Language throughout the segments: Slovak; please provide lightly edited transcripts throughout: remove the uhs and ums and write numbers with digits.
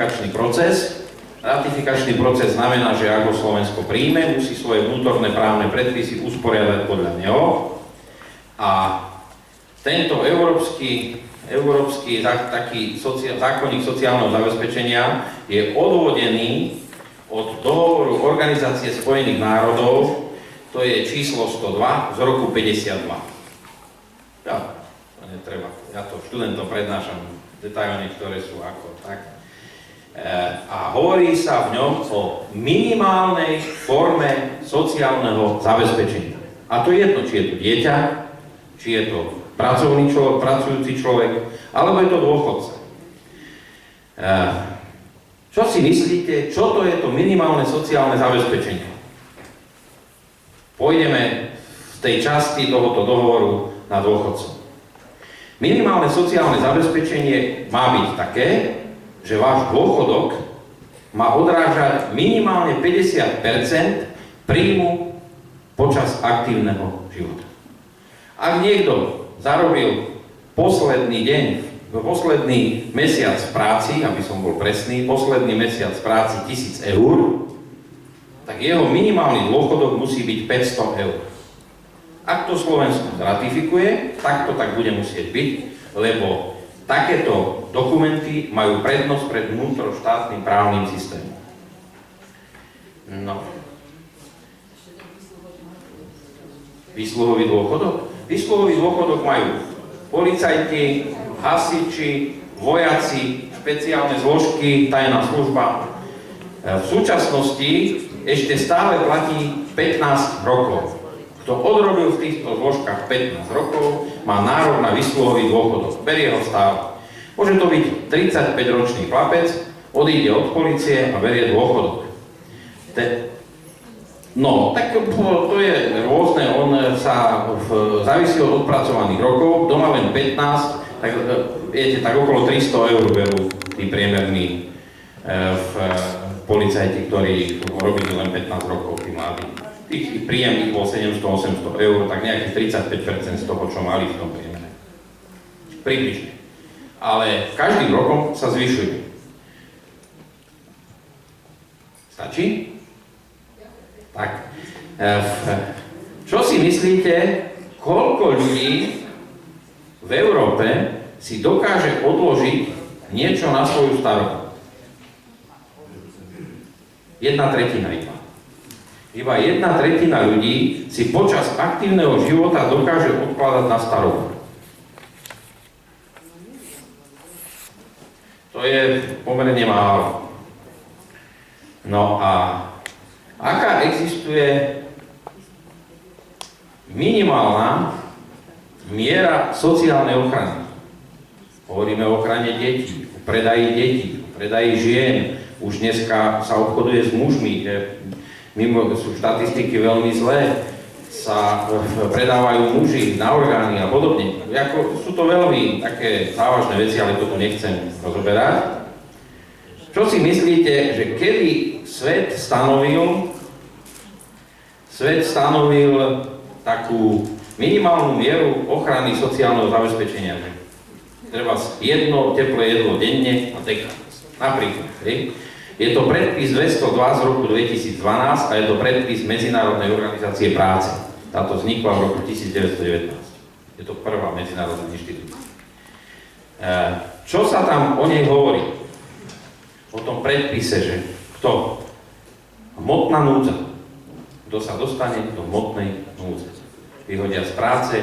ratifikačný proces. Ratifikačný proces znamená, že ak ho Slovensko príjme, musí svoje vnútorné právne predpisy usporiadať podľa neho. A tento európsky taký zákonník sociálneho zabezpečenia je odvodený od dohovoru Organizácie spojených národov, to je číslo 102 z roku 52. Ja, to netreba, ja to študentom prednášam detailne, ktoré sú ako tak. A hovorí sa v ňom o minimálnej forme sociálneho zabezpečenia. A to je jedno, či je to dieťa, či je to pracovný človek, pracujúci človek, alebo je to dôchodca. Čo si myslíte, čo to je to minimálne sociálne zabezpečenie? Pôjdeme v tej časti tohoto dohovoru na dôchodcov. Minimálne sociálne zabezpečenie má byť také, že váš dôchodok má odrážať minimálne 50% príjmu počas aktívneho života. Ak niekto zarobil posledný mesiac v práci, aby som bol presný, posledný mesiac v práci 1000 eur, tak jeho minimálny dôchodok musí byť 500 eur. Ak to Slovensko ratifikuje, tak to tak bude musieť byť, lebo takéto dokumenty majú prednosť pred vnútroštátnym právnym systémom. No. Výsluhový dôchodok? Výsluhový dôchodok majú policajti, hasiči, vojaci, špeciálne zložky, tajná služba. V súčasnosti ešte stále platí 15 rokov. Kto odrobil v týchto zložkách 15 rokov, má nárok na výsluhový dôchodok. Berie ho stále. Môže to byť 35-ročný chlapec, odíde od polície a berie dôchodok. No, tak to je rôzne, on sa závisí od odpracovaných rokov, doma len 15, tak viete, tak okolo 300 eur berú tí priemerní policajti, ktorí robili len 15 rokov, tí mladí. Ich príjem ich bol 700-800 eur, tak nejakých 35% z toho, čo mali v tom priemere. Približne. Ale každým rokom sa zvyšuje. Stačí? Tak. Čo si myslíte, koľko ľudí v Európe si dokáže odložiť niečo na svoju starobu? 1/3 iba. Iba 1/3 ľudí si počas aktívneho života dokáže odkladať na starobu. To je pomerne málo. No a aká existuje minimálna miera sociálnej ochrany? Hovoríme o ochrane detí, o predaji detí, o predaji žien. Už dneska sa obchoduje s mužmi, mimo sú štatistiky veľmi zlé, sa predávajú muži na orgány a podobne. Sú to veľmi také závažné veci, ale toto nechcem rozoberať. Čo si myslíte, že kedy svet stanovil takú minimálnu mieru ochrany sociálneho zabezpečenia? Treba jedno teplé jedlo denne a deka. Napríklad. Je to predpis 202 z roku 2012 a je to predpis Medzinárodnej organizácie práce. Táto vznikla v roku 1919. Je to prvá medzinárodná inštitúcia. Čo sa tam o nej hovorí? O tom predpise, že kto? Hmotná núdza. Kto sa dostane do hmotnej núdze? Vyhodia z práce,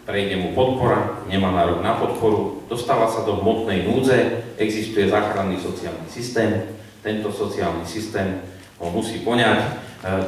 prejde mu podpora, nemá nárok na podporu, dostáva sa do hmotnej núdze, existuje záchranný sociálny systém, tento sociálny systém ho musí poňať,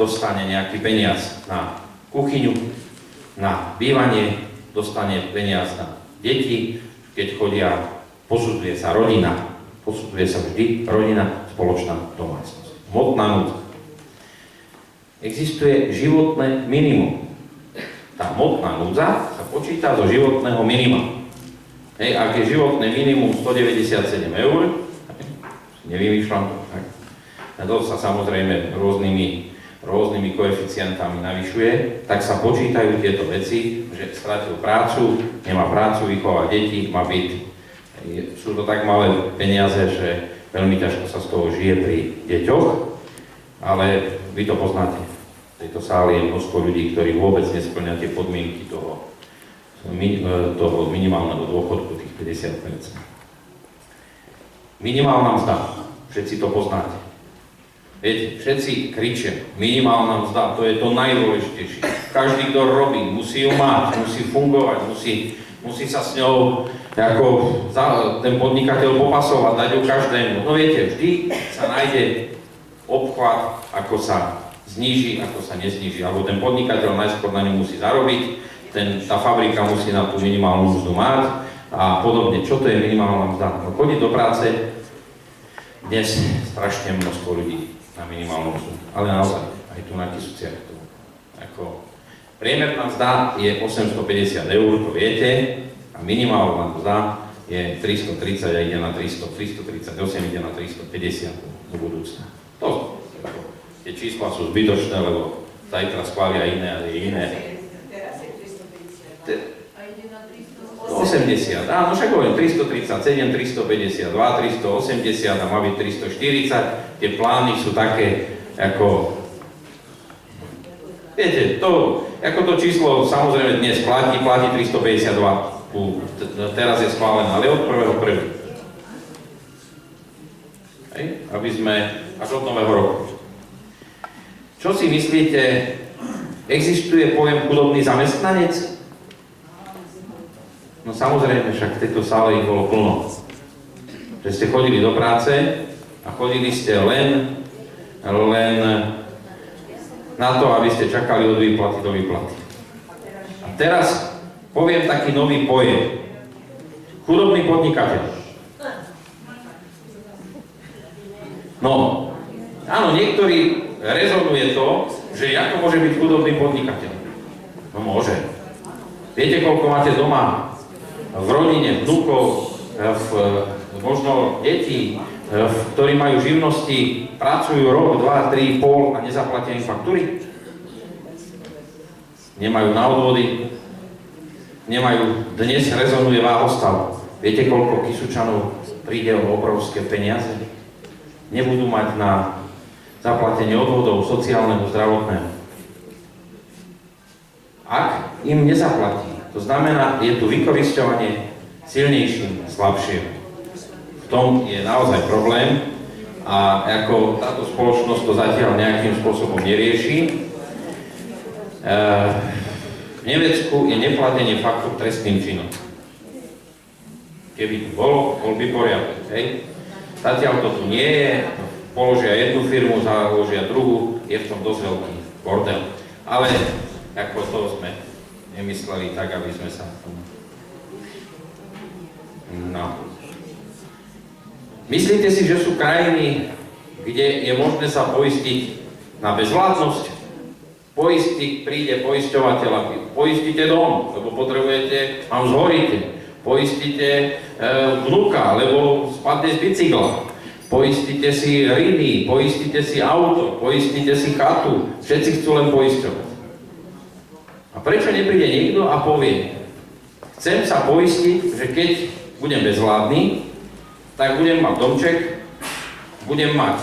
dostane nejaký peniaz na kuchyňu, na bývanie, dostane peniaz na deti, keď chodia, posudzuje sa rodina, posudzuje sa vždy rodina, spoločná domácnosť. Hmotná núdza. Existuje životné minimum. Tá hmotná núdza sa počíta zo životného minima. Ak je životné minimum 197 eur, nevymýšľam to, tak. A to sa samozrejme rôznymi koeficientami navyšuje, tak sa počítajú tieto veci, že stratil prácu, nemá prácu, vychová deti, má byt. Sú to tak malé peniaze, že veľmi ťažko sa z toho žije pri deťoch, ale vy to poznáte. V tejto sále je množstvo ľudí, ktorí vôbec nesplňa tie podmienky toho minimálneho dôchodku, tých 50%. Minimálna mzda, všetci to poznáte. Viete, všetci kričia, minimálna mzda, to je to najdôležitejšie. Každý, kto robí, musí ju mať, musí fungovať, musí sa s ňou ako ten podnikateľ popasovať, dať ju každému. No viete, vždy sa nájde obchvat, ako sa zníži, ako sa nezníži. Alebo ten podnikateľ najskôr na ňu musí zarobiť, tá fabrika musí na tú minimálnu mzdu mať a podobne. Čo to je minimálna mzda? No chodiť do práce, dnes strašne množstvo ľudí na minimálnu mzdu. Ale naozaj, aj tu na Kysuciach to. Ako priemerná mzda je 850 eur, to viete, a minimálna mzda je 330 a ide na 300, 338 ide na 350 do budúcna. Tie čísla sú zbytočné, lebo zajtra schvália iné a iné. Teraz je 350. A ide na 380, áno, však hovorím, 337, 352, 380 a má byť 340. Tie plány sú také, ako... Viete, ako to číslo samozrejme dnes platí 352. Teraz je schválené, ale od 1.1. Aby sme až od nového roku. Čo si myslíte, existuje pojem chudobný zamestnanec? No samozrejme, však v tejto sále ich bolo plno. Že ste chodili do práce a chodili ste len na to, aby ste čakali od výplaty do výplaty. A teraz poviem taký nový pojem. Chudobný podnikateľ. No, áno, niektorí rezonuje to, že ako môže byť chudobný podnikateľ. No môže. Viete, koľko máte doma v rodine, vnúkov, možno detí, ktorí majú živnosti, pracujú rok, 2, 3, pol a nezaplatia im faktúry? Nemajú na odvody, nemajú, dnes rezonuje váhostav. Viete, koľko Kysučanov príde o obrovské peniaze? Nebudú mať na zaplatenie odvodov sociálneho, zdravotného. Ak im nezaplatí, to znamená, je tu vykorisťovanie silnejším, slabším. V tom je naozaj problém a ako táto spoločnosť to zatiaľ nejakým spôsobom nerieši. V Nemecku je neplatenie faktúr trestným činom. Keby to bol by poriadok. Zatiaľ to tu nie je, položia jednu firmu, založia druhú, je v tom dosť veľký bordel. Ale ako to sme nemysleli tak, aby sme sa... No. Myslíte si, že sú krajiny, kde je možné sa poistiť na bezvládnosť? Príde poisťovateľ a poistíte dom, lebo potrebujete, vám zhoríte. Poistíte vnuka, lebo spadne z bicykla. Poistíte si riny, poistíte si auto, poistíte si chatu. Všetci chcú len poisťovať. A prečo nepríde niekto a povie, chcem sa poistiť, že keď budem bezvládny, tak budem mať domček, budem mať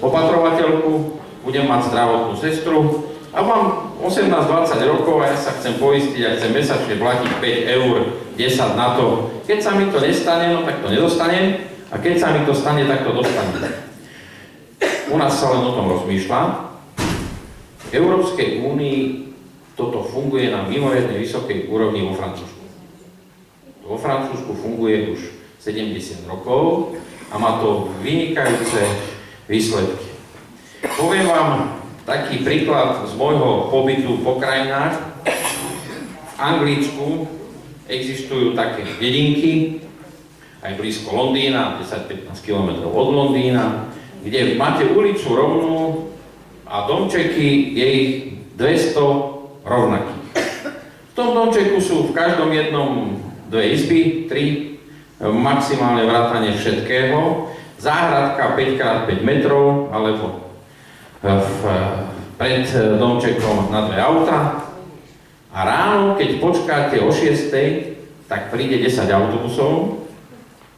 opatrovateľku, budem mať zdravotnú sestru a mám 18-20 rokov a ja sa chcem poistiť a chcem mesačne platiť 5 eur, 10 na to. Keď sa mi to nestane, no tak to nedostanem a keď sa mi to stane, tak to dostanem. U nás sa len o tom rozmýšľa. V Európskej únii toto funguje na mimoriadne vysokej úrovni vo Francúzsku. Vo Francúzsku funguje už 70 rokov a má to vynikajúce výsledky. Poviem vám taký príklad z môjho pobytu po krajinách. V Anglicku existujú také dedinky, aj blízko Londýna, 10-15 km od Londýna, kde máte ulicu rovnú a domčeky je ich 200 rovnakých. V tom domčeku sú v každom jednom 2 izby, 3, maximálne vrátane všetkého, záhradka 5x5 metrov, alebo pred domčekom na 2 auta. A ráno, keď počkáte o 6, tak príde 10 autobusov,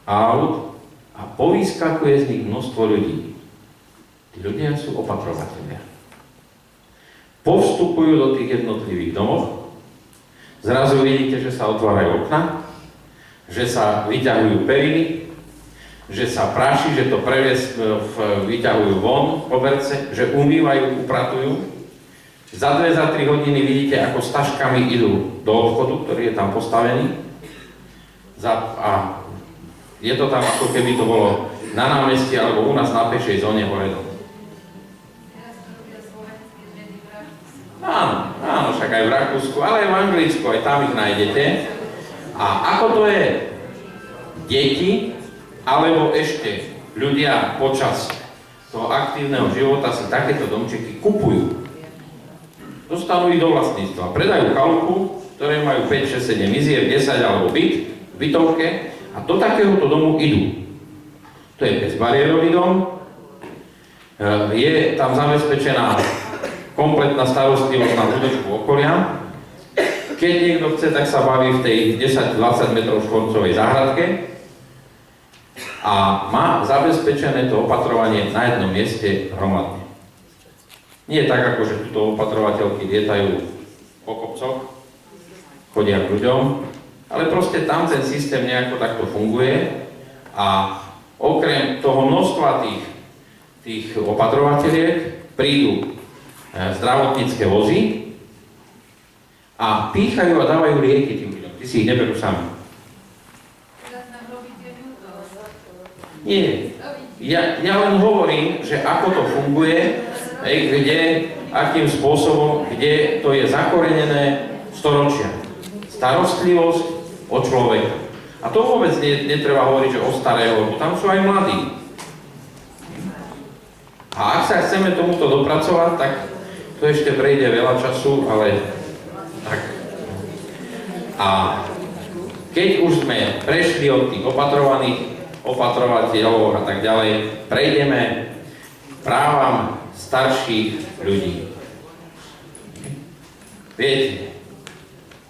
aut a povyskakuje z nich množstvo ľudí. Tí ľudia sú opatrovatelia. Povstupujú do tých jednotlivých domov, zrazu vidíte, že sa otvárajú okna, že sa vyťahujú periny, že sa práši, že to vyťahujú von koberce, že umývajú, upratujú. Za 2-3 hodiny vidíte, ako s taškami idú do obchodu, ktorý je tam postavený. A je to tam, ako keby to bolo na námestí alebo u nás na pešej zóne hore dole. Áno, však aj v Rakúsku, ale aj v Anglicku, aj tam ich nájdete. A ako to je? Deti, alebo ešte ľudia počas toho aktívneho života si takéto domčeky kupujú. Dostanú ich do vlastníctva. Predajú chalupu, ktoré majú 5, 6, 7 izieb, 10 alebo byt v bytovke a do takéhoto domu idú. To je bezbariérový dom, je tam zabezpečená kompletná starostlivosť na údržbu okolia. Keď niekto chce, tak sa baví v tej 10-20 metrov štvorcovej záhradke a má zabezpečené to opatrovanie na jednom mieste hromadne. Nie je tak, ako že tuto opatrovateľky lietajú po kopcoch, chodia k ľuďom, ale proste tam ten systém nejako takto funguje a okrem toho množstva tých opatrovateľiek prídu zdravotnícke vozy a pýchajú a dávajú lieky tým ľuďom. Ty si ich neberú sami. Nie. Ja len hovorím, že ako to funguje, akým spôsobom, kde to je zakorenené storočia. Starostlivosť o človeka. A to vôbec netreba hovoriť, že o starého, lebo tam sú aj mladí. A ak sa chceme tomuto dopracovať, tak to ešte prejde veľa času, ale tak. A keď už sme prešli od tých opatrovateľov a tak ďalej, prejdeme právam starších ľudí. Viete,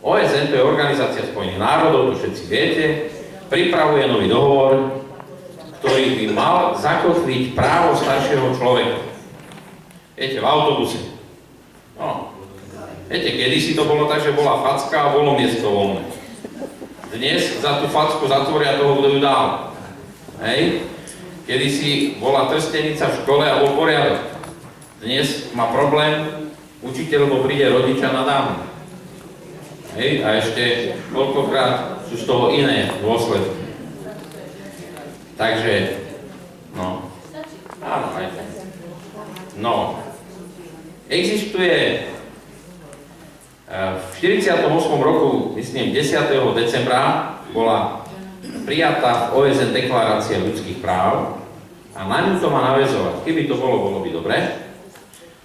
OSN, to je Organizácia spojených národov, to všetci viete, pripravuje nový dohovor, ktorý by mal zakotviť právo staršieho človeka. Viete, v autobuse. No. Viete, kedysi to bolo tak, že bola facka a bolo miesto voľné. Dnes za tú facku zatvoria toho, kto ju dal. Hej? Kedysi bola trstenica v škole a bol poriadok. Dnes má problém učiteľ, lebo príde rodiča na dámu. Hej? A ešte koľkokrát sú z toho iné dôsledky. Takže, no, áno, aj tak. No, existuje v 48. roku, myslím, 10. decembra bola prijatá v OSN deklarácia ľudských práv a na ňu to má naväzovať. Keby to bolo by dobre.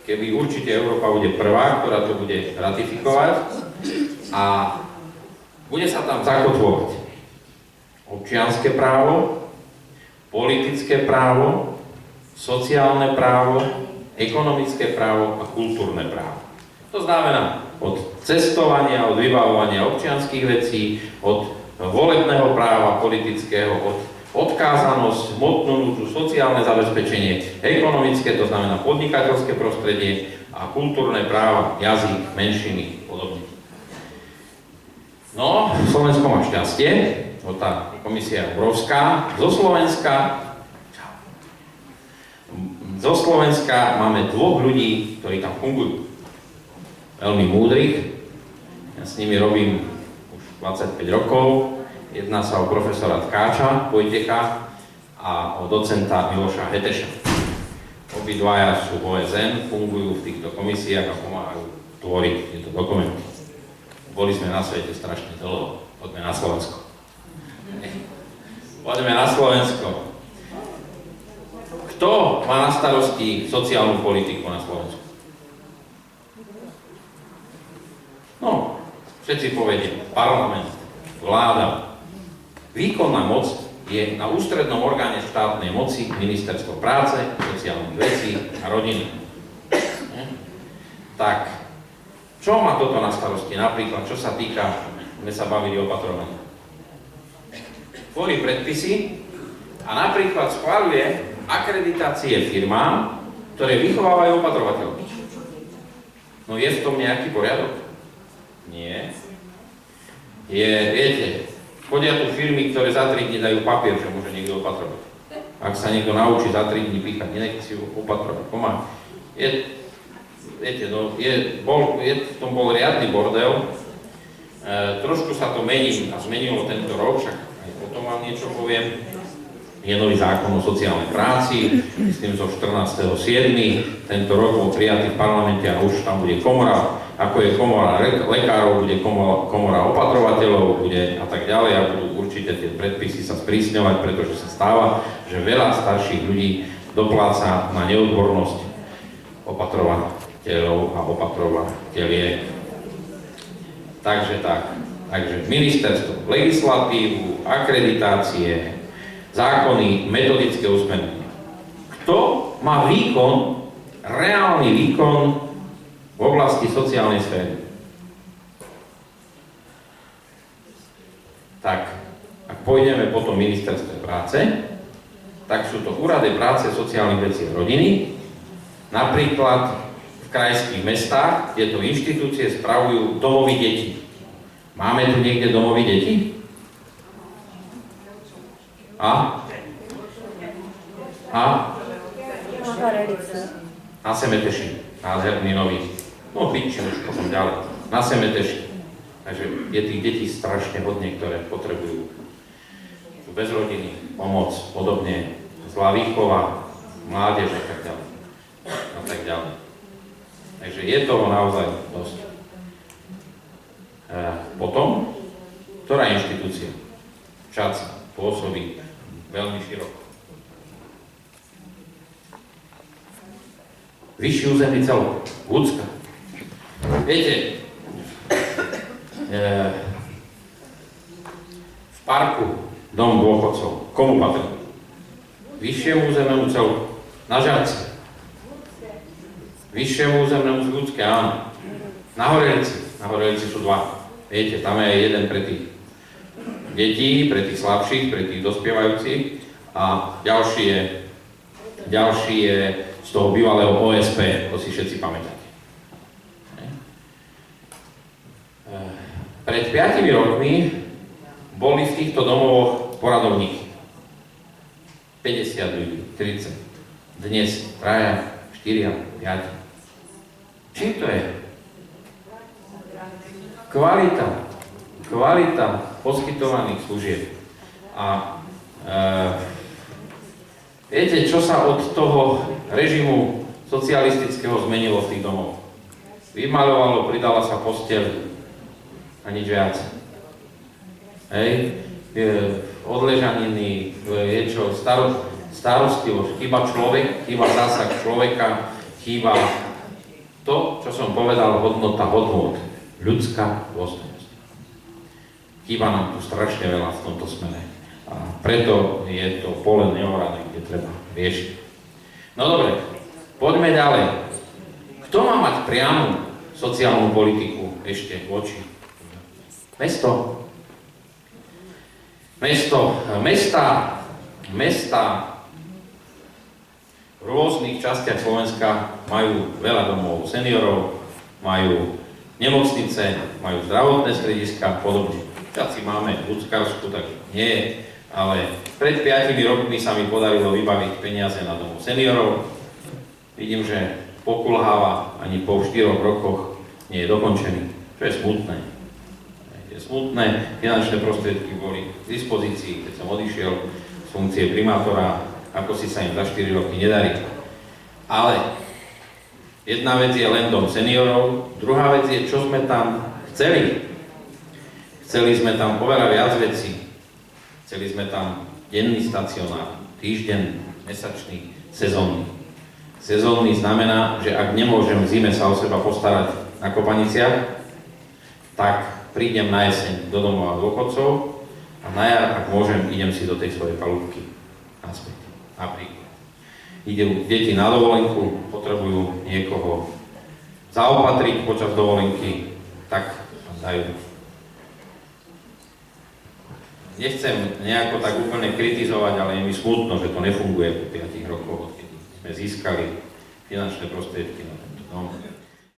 Keby určite Európa bude prvá, ktorá to bude ratifikovať a bude sa tam zakotvovať občianske právo, politické právo, sociálne právo, ekonomické právo a kultúrne právo. To znamená od cestovania, od vybavovania občianskych vecí, od volebného práva politického, od odkázanosť, hmotnú núdzu, sociálne zabezpečenie, ekonomické, to znamená podnikateľské prostredie a kultúrne práva, jazyk, menšiny, podobne. No, Slovensko má šťastie, tá komisia je obrovská. Zo Slovenska máme dvoch ľudí, ktorí tam fungujú. Veľmi múdrych. Ja s nimi robím už 25 rokov. Jedná sa o profesora Tkáča, Vojtecha a o docenta Miloša Heteša. Obidvaja sú v OSN, fungujú v týchto komisiách a pomáhajú tvoriť tieto dokumenty. Boli sme na svete strašne dlho. Poďme na Slovensko. Poďme na Slovensko. Kto má na starosti sociálnu politiku na Slovensku? No, všetci povedia, parlament, vláda. Výkonná moc je na ústrednom orgáne štátnej moci Ministerstvo práce, sociálnych vecí a rodiny. Tak, čo má toto na starosti? Napríklad, čo sa týka, sme sa bavili o opatrovaní. Tvorí predpisy A napríklad schvaľuje akreditácie firmám, ktoré vychovávajú opatrovateľov. No je v tom nejaký poriadok? Nie. Viete, chodia tu firmy, ktoré za 3 dní dajú papier, že môže niekto opatrovať. Ak sa niekto naučí za 3 dní píchať inekciu, opatrovať, pomáha. Viete, no, v tom bol riadny bordel. Trošku sa to mení a zmenilo tento rok, však aj o tom vám niečo poviem. Je nový zákon o sociálnej práci, myslím zo 14.7. Tento rok bol prijatý v parlamente a už tam bude komora, ako je komora lekárov, bude komora opatrovateľov, bude a tak ďalej a budú určite tie predpisy sa sprísňovať, pretože sa stáva, že veľa starších ľudí dopláca na neodbornosť opatrovateľov a opatrovateľiek. Takže ministerstvo, legislatívu, akreditácie, zákony, metodické usmernenia. Kto má reálny výkon v oblasti sociálnej sféry? Tak, ak pôjdeme po tom ministerstve práce, tak sú to úrady práce, sociálnych vecí a rodiny. Napríklad v krajských mestách tieto inštitúcie spravujú domovy detí. Máme tu niekde domovy detí? A? Na Semeteši. Nádherný nový. No piči, už potom ďalej. Na Semeteši. Takže je tých detí strašne hodne, ktoré potrebujú bez rodiny, pomoc, podobne, zlá výchova, mládež a tak ďalej. A tak ďalej. Takže je toho naozaj dosť. Potom, ktorá inštitúcia? ČAC pôsobí veľmi široko. Vyšší územný celok, Ľudská. Viete, v parku Dom dôchodcov, komu patrí? Vyššiemu územnému celku, na Žarci. Vyššiemu územnému Ľudské, áno. Na Horelici sú 2. Viete, tam je jeden pre tých detí, pre tých slabších, pre tých dospievajúcich a ďalší je z toho bývalého OSP, to si všetci pamätáte. Pred 5 rokmi boli v týchto domovoch poradovníky. 50 ľudí, 30. Dnes 3, 4, 5. Čím to je? Kvalita poskytovaných služieb. A viete, čo sa od toho režimu socialistického zmenilo v tých domoch? Vymaľovalo, pridala sa posteľ a nič viac. Hej, odležaniny, je čo, starostlivosť, chýba človek, chýba zásah človeka, chýba to, čo som povedal, hodnota hodnôt, ľudská dôstojnosť. Chýba nám tu strašne veľa v tomto smere. A preto je to pole neorané, kde treba riešiť. No dobre, poďme ďalej. Kto má mať priamu sociálnu politiku ešte v oči? Mesto. Mesta v rôznych častiach Slovenska majú veľa domov seniorov, majú nemocnice, majú zdravotné strediska a podobne. Všetci máme ľudskárskú, tak nie, ale pred 5 rokmi sa mi podarilo vybaviť peniaze na domov seniorov. Vidím, že pokulháva, ani po 4 rokoch nie je dokončený, čo je smutné. Finančné prostriedky boli k dispozícii, keď som odišiel z funkcie primátora, ako si sa im za 4 roky nedarí. Ale jedna vec je len dom seniorov, druhá vec je, čo sme tam chceli. Chceli sme tam oveľa viac vecí. Chceli sme tam denný stacionár, týždenný, mesačný, sezónny. Sezónny znamená, že ak nemôžem v zime sa o seba postarať na Kopaniciach, tak prídem na jeseň do domova dôchodcov a na jar, ak môžem, idem si do tej svojej palúbky naspäť. Napríklad. Idú deti na dovolenku, potrebujú niekoho zaopatriť počas dovolenky, tak dajú. nechcem nejako tak úplne kritizovať, ale je mi smutno, že to nefunguje po 5 rokoch, odkedy sme získali finančné prostriedky na tento dom.